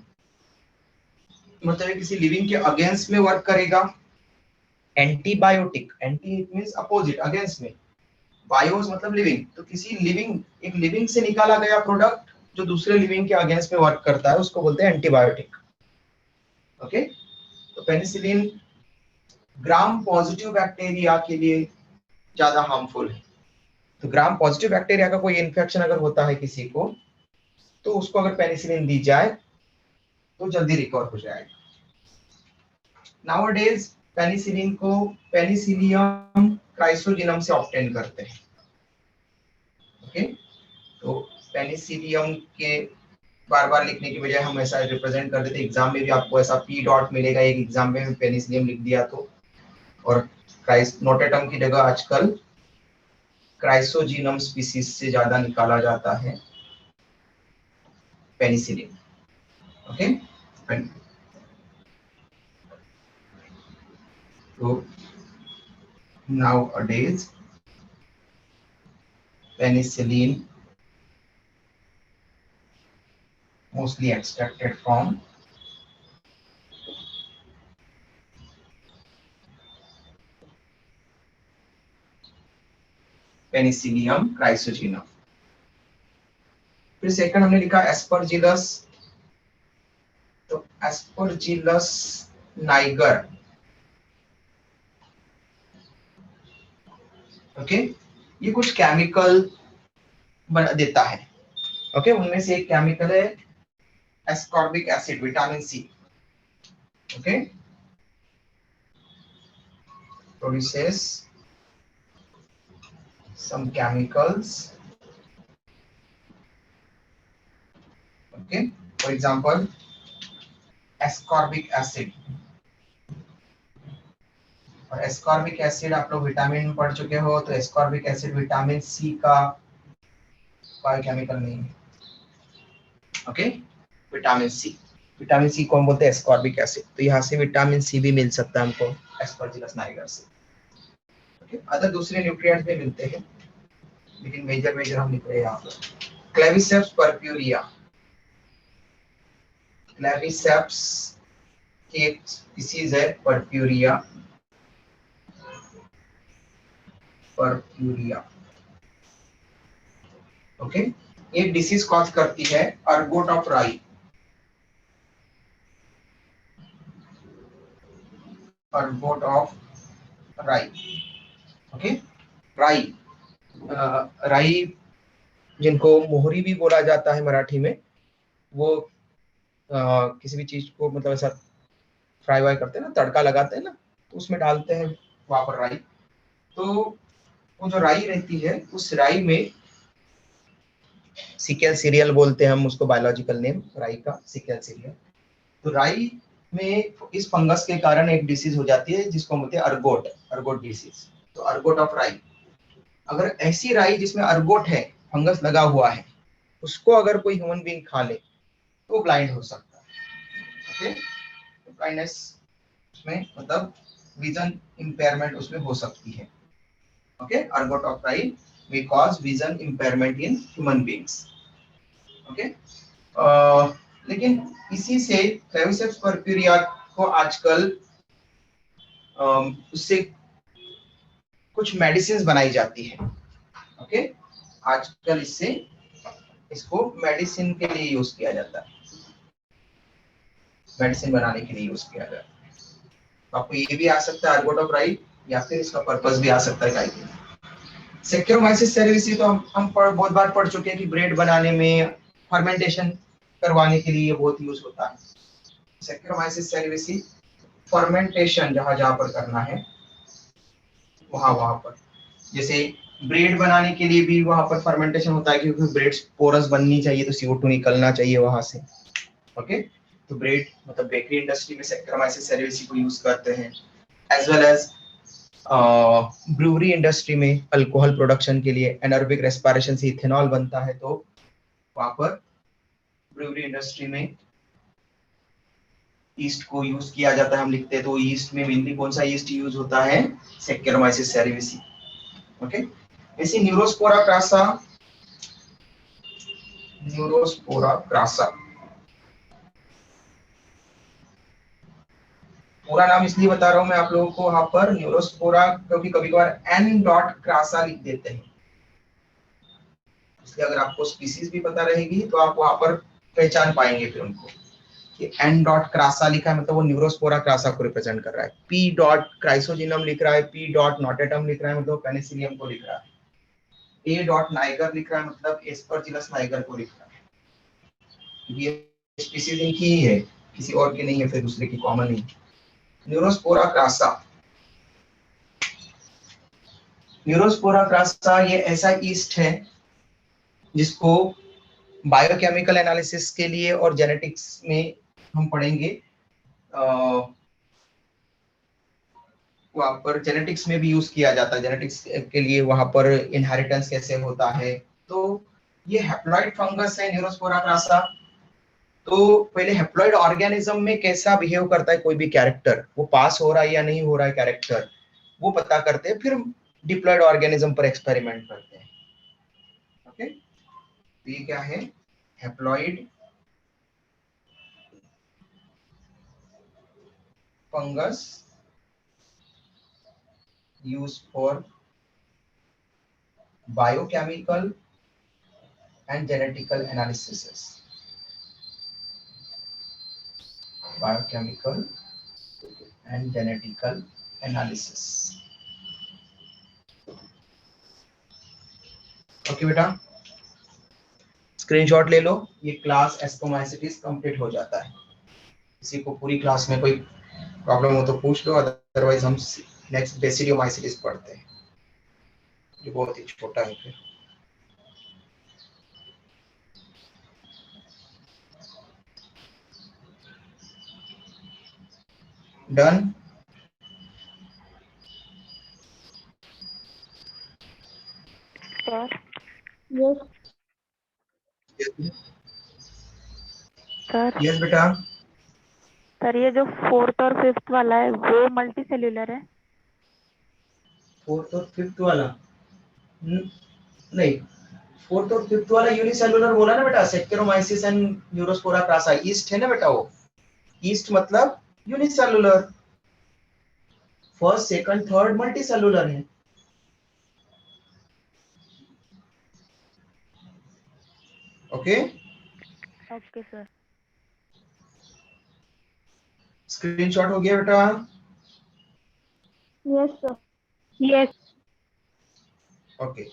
मतलब किसी लिविंग के अगेंस्ट में वर्क करेगा। Antibiotic, anti means opposite, against में, बायोस मतलब लिविंग, तो किसी लिविंग, एक लिविंग से निकाला गया प्रोडक्ट जो दूसरे लिविंग के अगेंस्ट में वर्क करता है उसको बोलते हैं एंटीबायोटिक, ओके। तो पेनिसिलिन ग्राम पॉजिटिव बैक्टीरिया के लिए ज्यादा हार्मफुल है। तो ग्राम पॉजिटिव बैक्टीरिया का कोई इन्फेक्शन अगर होता है किसी को, तो उसको अगर पेनिसिलिन दी जाए तो जल्दी रिकवर हो जाएगा। नाउअडेज पेनिसिलिन को पेनिसिलियम क्राइसोजिनम से ऑब्टेन करते हैं, ओके। तो पेनिसिलियम के बार बार लिखने की बजाय हम ऐसा रिप्रेजेंट कर देते, एग्जाम में भी आपको ऐसा पी डॉट मिलेगा एक एग्जाम में पेनिसिलियम लिख दिया तो, और क्राइस नोटेटम की जगह आजकल क्राइसोजिनम स्पीसीज से ज्यादा निकाला जाता है पेनिसिलिन, ओके। तो nowadays penicillin mostly extracted from Penicillium chrysogenum. फिर सेकंड हमने लिखा एस्परजिलस, तो एस्परजिलस नाइगर, ओके। ये कुछ केमिकल बना देता है, ओके। उनमें से एक केमिकल है ascorbic acid, vitamin C, okay, produces some chemicals, okay, for example ascorbic acid, और एस्कॉर्बिक एसिड आप लोग विटामिन में पढ़ चुके हो, तो एस्कॉर्बिक एसिड विटामिन सी का बायोकेमिकल नेम है। ओके, विटामिन सी को हम बोलते हैं एस्कॉर्बिक एसिड। तो यहाँ से विटामिन सी भी मिल सकता है हमको एस्परजिलस नाइगर से। ओके, अदर दूसरे न्यूट्रिएंट्स भी मिलते हैं, लेकिन मेजर हम लिख रहे हैं यहाँ पर। क्लेविसेप्स पर्प्यूरिया, क्लेविसेप्स की एक स्पीसीज है पर्प्यूरिया, ओके। ये डिसीज कॉज करती है अर्गोट ऑफ राई, अर्गोट ऑफ राई। ओके, राई, राई जिनको मोहरी भी बोला जाता है मराठी में, वो किसी भी चीज को मतलब ऐसा फ्राई वाई करते हैं ना, तड़का लगाते हैं ना, तो उसमें डालते हैं वहां पर राई। तो वो जो राई रहती है, उस राई में सिकेल सीरियल बोलते हैं हम उसको, बायोलॉजिकल नेम राई का सिकेल सीरियल। तो राई में इस फंगस के कारण एक डिसीज हो जाती है जिसको हम बोलते हैं अर्गोट डिसीज। तो अर्गोट ऑफ राई, अगर ऐसी राई जिसमें अर्गोट है, फंगस लगा हुआ है, उसको अगर कोई ह्यूमन बीइंग खा ले तो ब्लाइंड हो सकता है। ओके, ब्लाइंडनेस उसमें मतलब विजन इम्पेयरमेंट उसमें हो सकती है। ओके, अर्गोट ऑफ राई may cause vision impairment in human beings. Okay, लेकिन इसी से क्लेविसेप्स पर्प्यूरिया को आजकल उससे कुछ मेडिसिन बनाई जाती है। ओके, आजकल इसको मेडिसिन के लिए यूज किया जाता है, मेडिसिन बनाने के लिए यूज किया जाता है। तो आपको ये भी आ सकता है अर्गोट ऑफ राई, या फिर इसका पर्पस भी आ सकता है गाय के लिए। सेक्रोमाइसिस सेरेविसी तो हम बहुत बार पढ़ चुके हैं कि ब्रेड बनाने में, फर्मेंटेशन करवाने के लिए बहुत यूज होता है। सेक्रोमाइसिस सेरेविसी फर्मेंटेशन जहां जहां पर करना है वहां पर, जैसे ब्रेड बनाने के लिए भी वहां पर फर्मेंटेशन होता है, क्योंकि ब्रेड पोरस बननी चाहिए तो CO2 निकलना चाहिए वहां से। ओके, तो ब्रेड मतलब बेकरी इंडस्ट्री में सेक्रोमाइसिस सेरेविसी को यूज करते हैं, as well as brewery industry में अल्कोहल प्रोडक्शन के लिए एनारोबिक रेस्पिरेशन से इथेनॉल बनता है, तो वहां पर ब्रूवरी इंडस्ट्री में ईस्ट को यूज किया जाता है। हम लिखते हैं तो ईस्ट में मेनली कौन सा ईस्ट यूज होता है, सेक्रोमाइसिस सेरेविसी। ओके, ऐसी न्यूरोस्पोरा क्रासा, पूरा नाम इसलिए बता रहा हूं मैं आप लोगों को वहां पर न्यूरोस्पोरा, क्योंकि कभी कभार एन डॉट क्रासा लिख देते हैं, इसलिए अगर आपको स्पीसीज भी पता रहेगी तो आप वहां पर पहचान पाएंगे फिर उनको कि एन डॉट क्रासा लिखा है मतलब वो न्यूरोस्पोरा क्रासा को रिप्रेजेंट कर रहा है। पी डॉट क्राइसोजिनम लिख रहा है, पी डॉट नोटेटम लिख रहा है मतलब पेनिसिलियम को लिख रहा है, ए डॉट नाइगर लिख रहा है मतलब एस्परजिलस नाइगर को लिख रहा है। ये स्पीसीज इनकी ही है, किसी और की नहीं है, फिर दूसरे की कॉमन नहीं। न्यूरोस्पोरा क्रासा ये ऐसा ईस्ट है जिसको बायोकेमिकल एनालिसिस के लिए और जेनेटिक्स में हम पढ़ेंगे, वहां पर जेनेटिक्स में भी यूज किया जाता है, जेनेटिक्स के लिए वहां पर इनहेरिटेंस कैसे होता है। तो ये हैप्लॉइड फंगस है न्यूरोस्पोरा क्रासा। तो पहले हैप्लॉइड ऑर्गेनिज्म में कैसा बिहेव करता है कोई भी कैरेक्टर, वो पास हो रहा है या नहीं हो रहा है कैरेक्टर, वो पता करते हैं, फिर डिप्लॉइड ऑर्गेनिज्म पर एक्सपेरिमेंट करते हैं। ओके, तो ये क्या है, haploid fungus used for biochemical and genetical analysis, biochemical and genetical analysis। Okay बेटा, स्क्रीनशॉट ले लो, ये क्लास एस्कोमाइसिटिस कंप्लीट हो जाता है। किसी को पूरी क्लास में कोई प्रॉब्लम हो तो पूछ लो, अदरवाइज हम नेक्स्ट बेसिडियोमाइसिटिस पढ़ते हैं, ये बहुत ही छोटा है फिर। Done, sir yes sir yes बेटा। सर ये जो फोर्थ और फिफ्थ वाला है वो मल्टी सेल्यूलर है। फोर्थ और फिफ्थ वाला नहीं, फोर्थ और फिफ्थ वाला यूनिसेलुलर बोला ना बेटा, Saccharomyces and Neurospora crassa, yeast है ना बेटा वो, ईस्ट मतलब unicellular, first second third multicellular है। Okay, okay sir. स्क्रीनशॉट हो गया बेटा? यस सर यस ओके,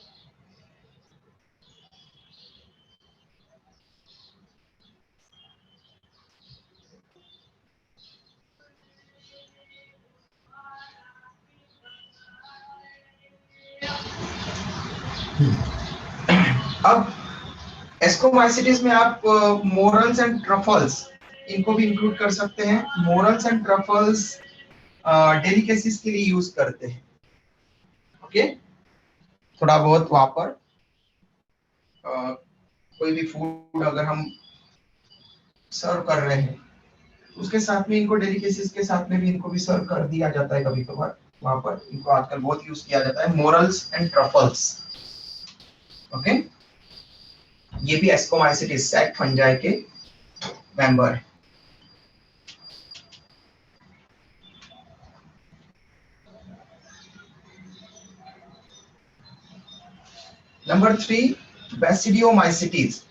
अब एस्कोमाइसिटिस में आप मोरल्स एंड ट्रफल्स इनको भी इंक्लूड कर सकते हैं। मोरल्स एंड ट्रफल्स डेलिकेसीज के लिए यूज करते हैं। ओके, थोड़ा बहुत वहां पर कोई भी फूड अगर हम सर्व कर रहे हैं उसके साथ में इनको डेलिकेसीज के साथ में भी इनको भी सर्व कर दिया जाता है कभी कभार। वहां पर इनको आजकल बहुत यूज किया जाता है, मोरल्स एंड ट्रफल्स। ओके, ये भी एस्कोमाइसिटिस सैक फंजाई के मेंबर है। Number 3, Basidiomycetes।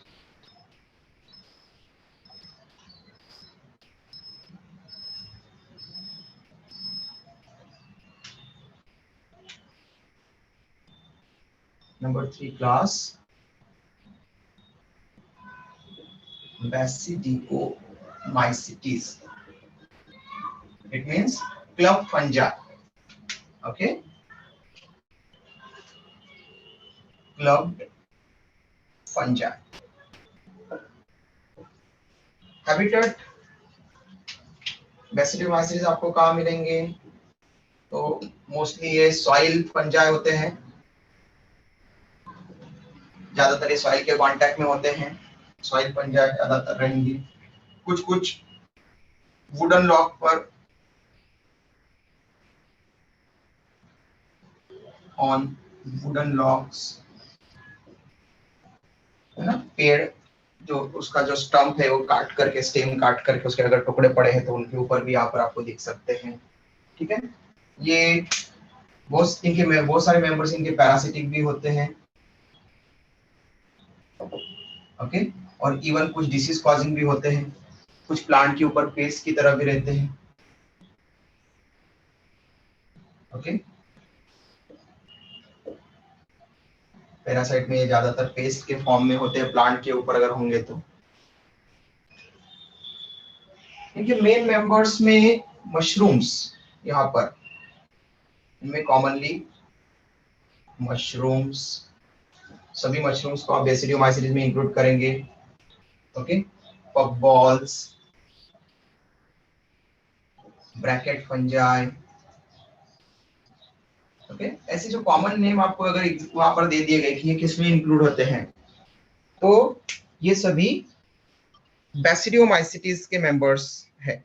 Number 3 class, Basidiomycetes. It means club fungi. Okay, clubbed fungi. Habitat Basidiomycetes आपको कहाँ मिलेंगे? तो मोस्टली ये सॉइल फंजाई होते हैं, ज्यादातर ये सॉइल के कांटेक्ट में होते हैं, सॉइल फंजाई ज्यादातर रहेंगे। कुछ कुछ वुडन लॉग पर, ऑन वुडन लॉग्स, है ना, पेड़ जो उसका जो स्टम्प है वो काट करके, स्टेम काट करके उसके अगर टुकड़े पड़े हैं तो उनके ऊपर भी यहाँ पर आपको दिख सकते हैं। ठीक है, ये बहुत इनके में बहुत सारे मेंबर्स इनके पैरासिटिक भी होते हैं। ओके, और इवन कुछ डिसीज कॉजिंग भी होते हैं, कुछ प्लांट के ऊपर पेस्ट की तरह भी रहते हैं। ओके, पैरासाइट में ये ज्यादातर पेस्ट के फॉर्म में होते हैं, प्लांट के ऊपर अगर होंगे तो। इनके मेन मेंबर्स में मशरूम्स, यहाँ पर इनमें कॉमनली मशरूम्स, सभी मशरूम्स को आप बेसिडियोमाइसिस में इंक्लूड करेंगे। Okay, puff balls, bracket fungi. Okay, ऐसे जो कॉमन नेम आपको अगर वहां पर दे दिए गए कि ये किसमें इंक्लूड होते हैं, तो ये सभी बेसिडियोमाइसिस के मेंबर्स हैं।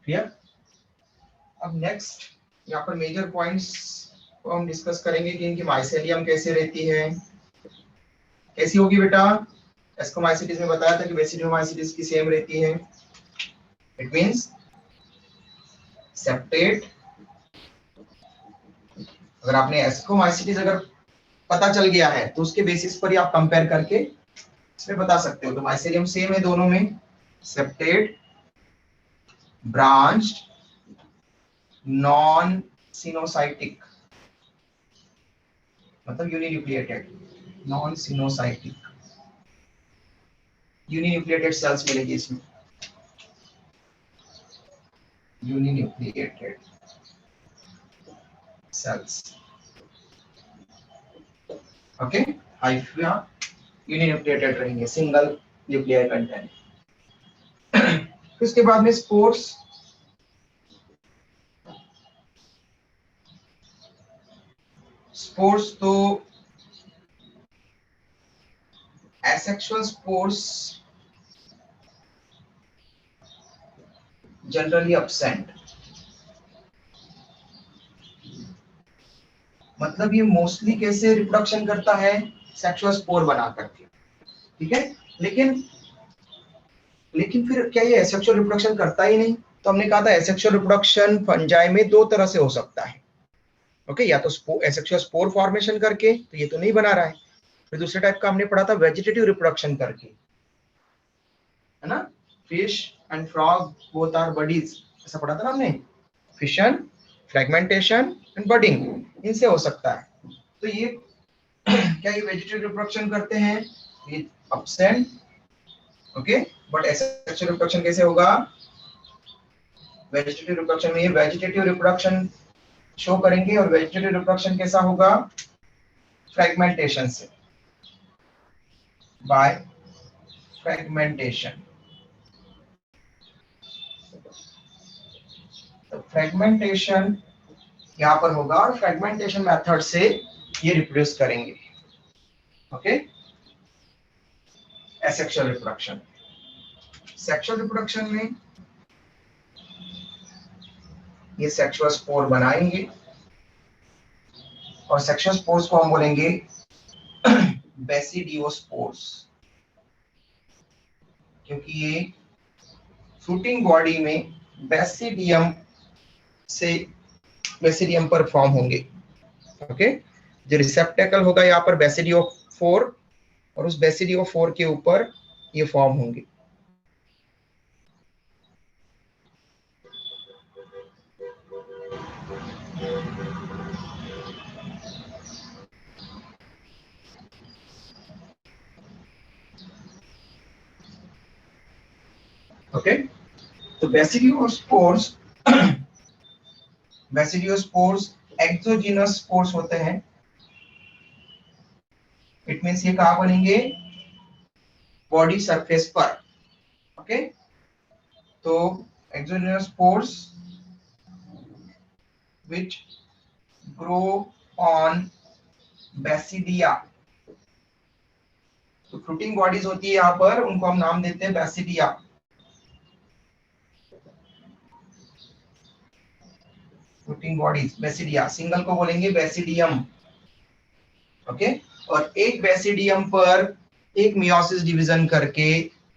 क्लियर? अब नेक्स्ट यहाँ पर मेजर पॉइंट्स को हम डिस्कस करेंगे कि इनकी माइसेलियम कैसे रहती है, कैसी होगी बेटा। एस्कोमाइसिटिस में बताया था कि बेसिडियोमाइसिस की सेम रहती है। It means septate. अगर आपने एस्कोमाइसिटिस अगर पता चल गया है तो उसके बेसिस पर ही आप कंपेयर करके इसमें बता सकते हो। तो माइसेलियम सेम है दोनों में, सेप्टेट, ब्रांच्ड, नॉन सिनोसाइटिक, मतलब uninucleated, non coenocytic, uninucleated cells मिलेगी इसमें, uninucleated cells. Okay, hypha uninucleated रहेंगे, सिंगल न्यूक्लियर कंटेंट। फिर उसके बाद में स्पोर्स स्पोर्स तो एसेक्सुअल स्पोर्स जनरली absent, मतलब ये मोस्टली कैसे रिप्रोडक्शन करता है, सेक्सुअल स्पोर बना करके, ठीक है। लेकिन फिर क्या ये एसेक्सुअल रिप्रोडक्शन करता ही नहीं? तो हमने कहा था एसेक्सुअल रिप्रोडक्शन फंजाई में दो तरह से हो सकता है, ओके, या तो एसेक्सुअल स्पोर फॉर्मेशन करके, तो ये तो नहीं बना रहा है। फिर दूसरे टाइप का हमने पढ़ा था वेजिटेटिव रिप्रोडक्शन करके, है ना, fish and frog both are buddies, ऐसा पढ़ा था ना हमने, फिशन, फ्रेगमेंटेशन एंड बडिंग, इनसे हो सकता है। तो ये क्या ये वेजिटेटिव रिप्रोडक्शन करते हैं, ये absent, okay, but asexual reproduction कैसे होगा, वेजिटेटिव रिप्रोडक्शन में ये वेजिटेटिव रिप्रोडक्शन शो करेंगे, और वेजिटेटिव रिप्रोडक्शन कैसा होगा, फ्रेगमेंटेशन से, बाय फ्रेगमेंटेशन। तो फ्रेगमेंटेशन यहाँ पर होगा, और फ्रेगमेंटेशन मेथड से ये रिप्रोड्यूस करेंगे, okay. Asexual reproduction, sexual reproduction में ये सेक्सुअल स्पोर बनाएंगे, और सेक्सुअल स्पोर्स को हम बोलेंगे बेसिडियोस्पोर्स, क्योंकि ये फ्रूटिंग बॉडी में बेसिडियम पर फॉर्म होंगे, ओके। जो रिसेप्टेकल होगा यहाँ पर बेसिडियोफोर, और उस बेसिडियोफोर के ऊपर ये फॉर्म होंगे। ओके, तो बेसिडियोस्पोर्स एक्सोजीनस स्पोर्स होते हैं। इट मींस ये कहाँ बनेंगे, बॉडी सरफेस पर, ओके। तो exogenous spores which grow on basidia, तो फ्रूटिंग बॉडीज होती है यहाँ पर, उनको हम नाम देते हैं basidia, fruiting bodies basidia, single को बोलेंगे बेसिडियम, ओके। और एक बेसिडियम पर एक मियोसिस डिवीजन करके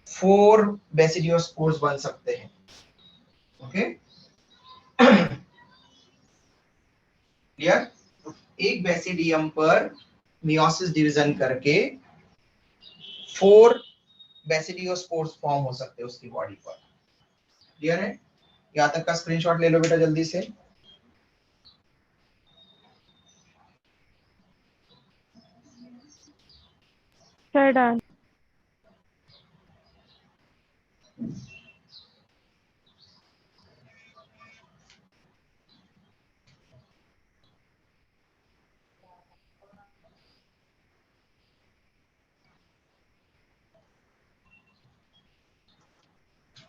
4 बेसिडियोस्पोर्स बन सकते हैं, ओके, क्लियर। तो एक बेसिडियम पर मियोसिस डिवीजन करके 4 बेसिडियोस्पोर्स फॉर्म हो सकते हैं उसकी बॉडी पर, क्लियर है। यहां तक का स्क्रीनशॉट ले लो बेटा जल्दी से। Sir done.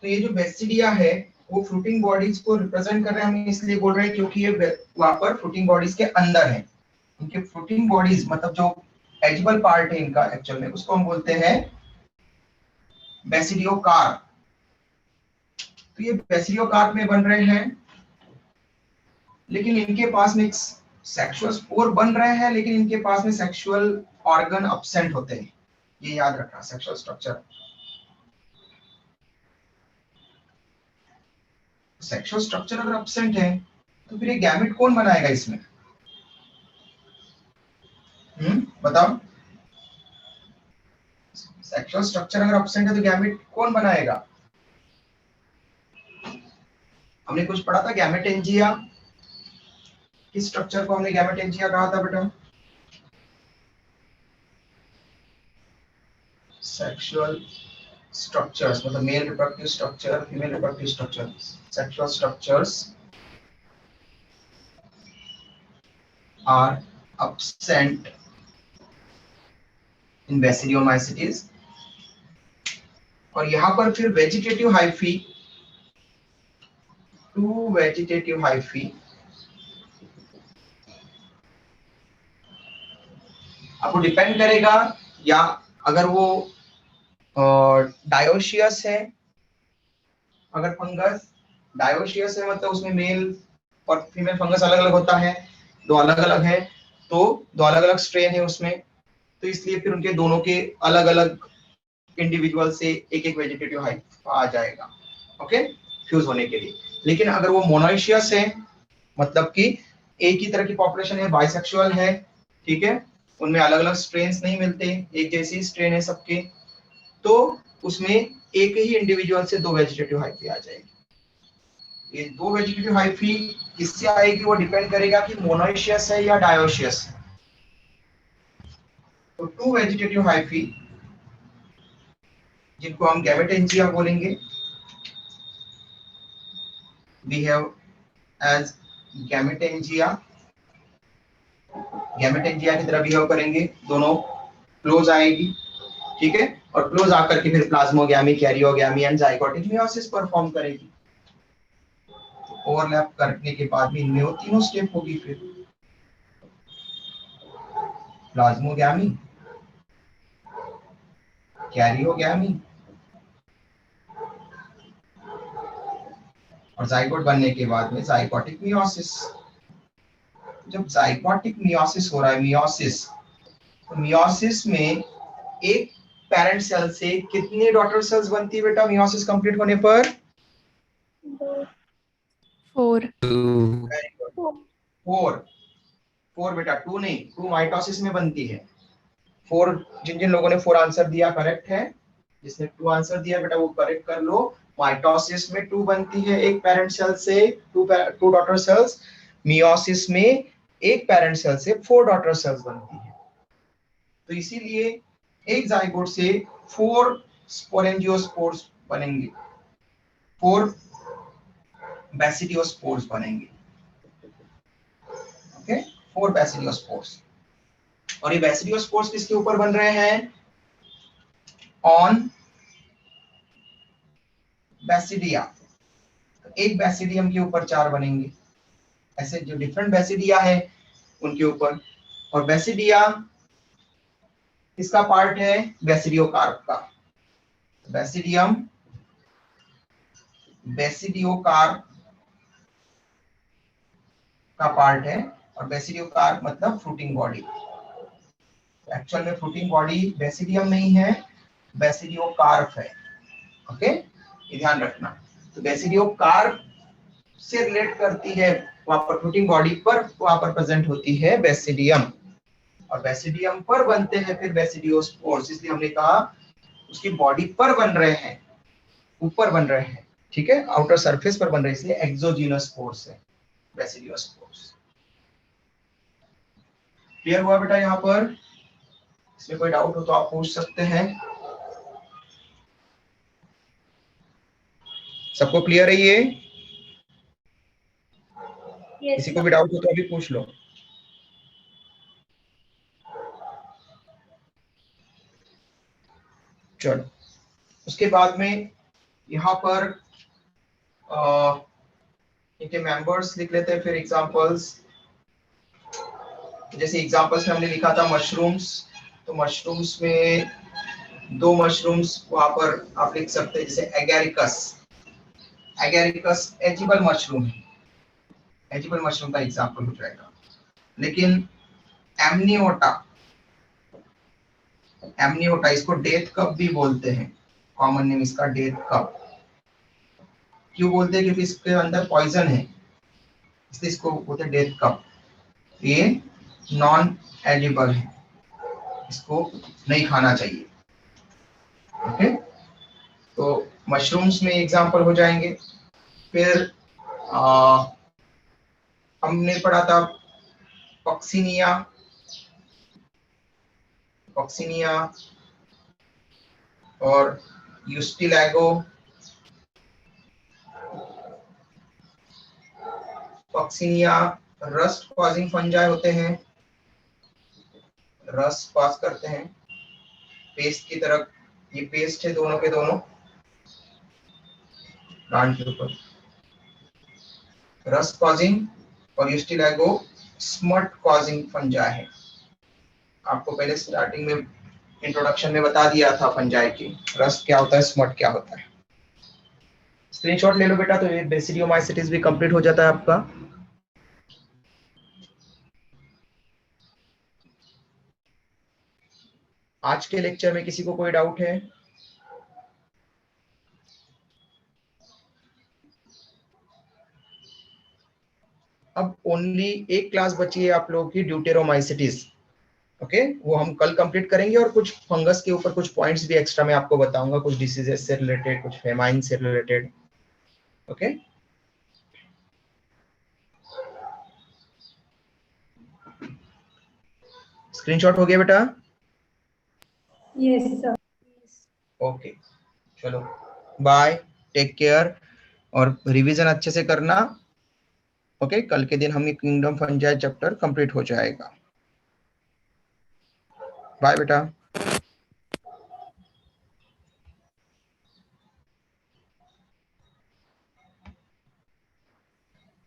तो ये जो बेसिडिया है वो फ्रूटिंग बॉडीज को रिप्रेजेंट कर रहे हैं, हम इसलिए बोल रहे हैं क्योंकि ये वहां पर फ्रूटिंग बॉडीज के अंदर है। इनके फ्रूटिंग बॉडीज मतलब जो एजिबल पार्ट है इनका एक्चुअल में, उसको हम बोलते हैं बेसिडियोकार्प। तो ये बेसिडियोकार्प में बन रहे हैं, लेकिन इनके पास में सेक्सुअल स्पोर बन रहे हैं, लेकिन इनके पास में सेक्सुअल ऑर्गन अब्सेंट होते हैं, ये याद रखना। सेक्सुअल स्ट्रक्चर, सेक्सुअल स्ट्रक्चर अगर अब्सेंट है तो फिर ये गैमेट कौन बनाएगा इसमें, बताओ। सेक्सुअल स्ट्रक्चर अगर अब्सेंट है तो गैमेट कौन बनाएगा? हमने कुछ पढ़ा था गैमेटेंजिया, किस स्ट्रक्चर को हमने गैमेटेंजिया कहा था बेटा? सेक्सुअल स्ट्रक्चर्स मतलब male reproductive structure, female reproductive structure, sexual structures are absent in Basidiomycetes। और यहां पर फिर वेजिटेटिव हाइफी, 2 वेजिटेटिव हाइफी आपको डिपेंड करेगा, या अगर वो डायोशियस है, अगर फंगस डायोशियस है मतलब उसमें मेल और फीमेल फंगस अलग अलग होता है, दो अलग अलग है, तो दो अलग अलग स्ट्रेन है उसमें, तो इसलिए फिर उनके दोनों के अलग अलग इंडिविजुअल से एक एक वेजिटेटिव हाइफ आ जाएगा, ओके, फ्यूज होने के लिए। लेकिन अगर वो मोनोइशियस है, मतलब कि एक ही तरह की पॉपुलेशन है, बाइसेक्सुअल है, ठीक है, उनमें अलग अलग स्ट्रेन्स नहीं मिलते, एक जैसी स्ट्रेन है सबके, तो उसमें एक ही इंडिविजुअल से दो वेजिटेटिव हाइफी आ जाएगी। ये दो वेजिटेटिव हाइफी किससे आएगी, वो डिपेंड करेगा कि मोनोइशियस है या डायोशियस है। तो टू वेजिटेटिव हाइफी जिनको हम गैमेटेंजिया बोलेंगे, we have as gametangia, gametangia की तरह बिहेव करेंगे, दोनों क्लोज आएगी, ठीक है, और क्लोज आकर के फिर plasmogamy, karyogamy and zygotic meiosis perform करेगी। ओवरलैप करने के बाद भी इनमें वो तीनों स्टेप होगी, फिर प्लाज्मोगैमी, कैरियोगैमी और जाइगोट बनने के बाद में जाइगोटिक मियोसिस। जब जाइगोटिक मियोसिस हो रहा है, मियोसिस, तो मियोसिस में एक पेरेंट सेल से कितनी डॉटर सेल्स बनती है बेटा मियोसिस कंप्लीट होने पर? 4। फोर, फोर बेटा, टू नहीं, टू माइटोसिस में बनती है। फोर, जिन जिन लोगों ने फोर आंसर दिया करेक्ट है, जिसने टू आंसर दिया बेटा वो करेक्ट कर लो। माइटोसिस में टू बनती है एक पेरेंट सेल से, टू डॉटर सेल्स। मियोसिस में एक पेरेंट सेल से फोर डॉटर सेल्स बनती है। तो इसीलिए एक जाइगोट से फोर स्पोरेंजियोस्पोर्स बनेंगे, फोर बेसिडियोस्पोर्स बनेंगे, ओके, फोर बेसिडियोस्पोर्स। और ये बेसिडियोस्पोर्स किसके ऊपर बन रहे हैं? On basidia. एक बेसिडियम के ऊपर चार बनेंगे, ऐसे जो डिफरेंट बेसिडिया है उनके ऊपर। और बेसिडिया किसका पार्ट है? बेसिडियोकार्प का। बेसिडियम बेसिडियोकार्प का पार्ट है, और बेसिडियोकार्प मतलब फ्रूटिंग बॉडी। एक्चुअल में फ्रूटिंग बॉडी बेसिडियम नहीं है, बेसिडियोकार्प है, ओके, ये ध्यान रखना। तो बेसिडियोकार्प से रिलेट करती है, वहां पर फ्रूटिंग बॉडी पर वहां पर प्रेजेंट होती है बेसिडियम, और बेसिडियम पर बनते हैं फिर बेसिडियोस्पोर्स। इसलिए हमने कहा उसकी बॉडी पर बन रहे हैं, ऊपर बन रहे हैं, ठीक है, आउटर सरफेस पर बन रहे हैं, इसलिए एक्सोजीनस स्पोर्स है बेसिडियोस्पोर्स। क्लियर हुआ बेटा? यहाँ पर इसमें कोई डाउट हो तो आप पूछ सकते हैं। सबको क्लियर है ये? किसी को भी डाउट हो तो अभी पूछ लो। चलो, उसके बाद में यहाँ पर इनके मेंबर्स लिख लेते हैं, फिर एग्जांपल्स। जैसे एग्जांपल्स में हमने लिखा था मशरूम्स, तो मशरूम्स में दो मशरूम्स वहां पर आप लिख सकते हैं, जैसे एगेरिकस। एगेरिकस एजिबल मशरूम है, एजिबल मशरूम का एग्जांपल हो जाएगा। लेकिन एमनियोटा, एमनियोटा इसको डेथ कप भी बोलते हैं, कॉमन नेम इसका डेथ कप। क्यों बोलते हैं? क्योंकि इसके अंदर पॉइजन है, इसलिए इसको बोलते हैं डेथ कप। ये नॉन एडिबल है, इसको नहीं खाना चाहिए, ओके। तो मशरूम्स में एग्जांपल हो जाएंगे। फिर हमने पढ़ा था पक्सिनिया, पक्सिनिया और यूस्टिलैगो। पक्सिनिया रस्ट कॉजिंग फंजाई होते हैं, रस्ट कॉज करते हैं पेस्ट की तरफ। ये पेस्ट है दोनों के दोनों प्लांट के ऊपर, रस्ट कॉजिंग, और यूस्टिलैगो स्मट कॉजिंग फंजाई है। आपको पहले स्टार्टिंग में इंट्रोडक्शन में बता दिया था फंजाई की, रस्ट क्या होता है, स्मट क्या होता है। स्क्रीनशॉट ले लो बेटा, तो ये बेसिडियोमाइसिटिस भी कंप्लीट हो जाता है आपका। आज के लेक्चर में किसी को कोई डाउट है? अब ओनली एक क्लास बची है आप लोगों की, ड्यूटेरोमाइसिटिस। ओके, वो हम कल कंप्लीट करेंगे, और कुछ फंगस के ऊपर कुछ पॉइंट्स भी एक्स्ट्रा मैं आपको बताऊंगा, कुछ डिसीजेस से रिलेटेड, कुछ फेमाइन से रिलेटेड। ओके, स्क्रीनशॉट हो गया बेटा? Yes sir. ओके, चलो बाय, टेक केयर, और रिवीजन अच्छे से करना। ओके, कल के दिन हम किंगडम फंजाई चैप्टर कंप्लीट हो जाएगा। बाय बेटा।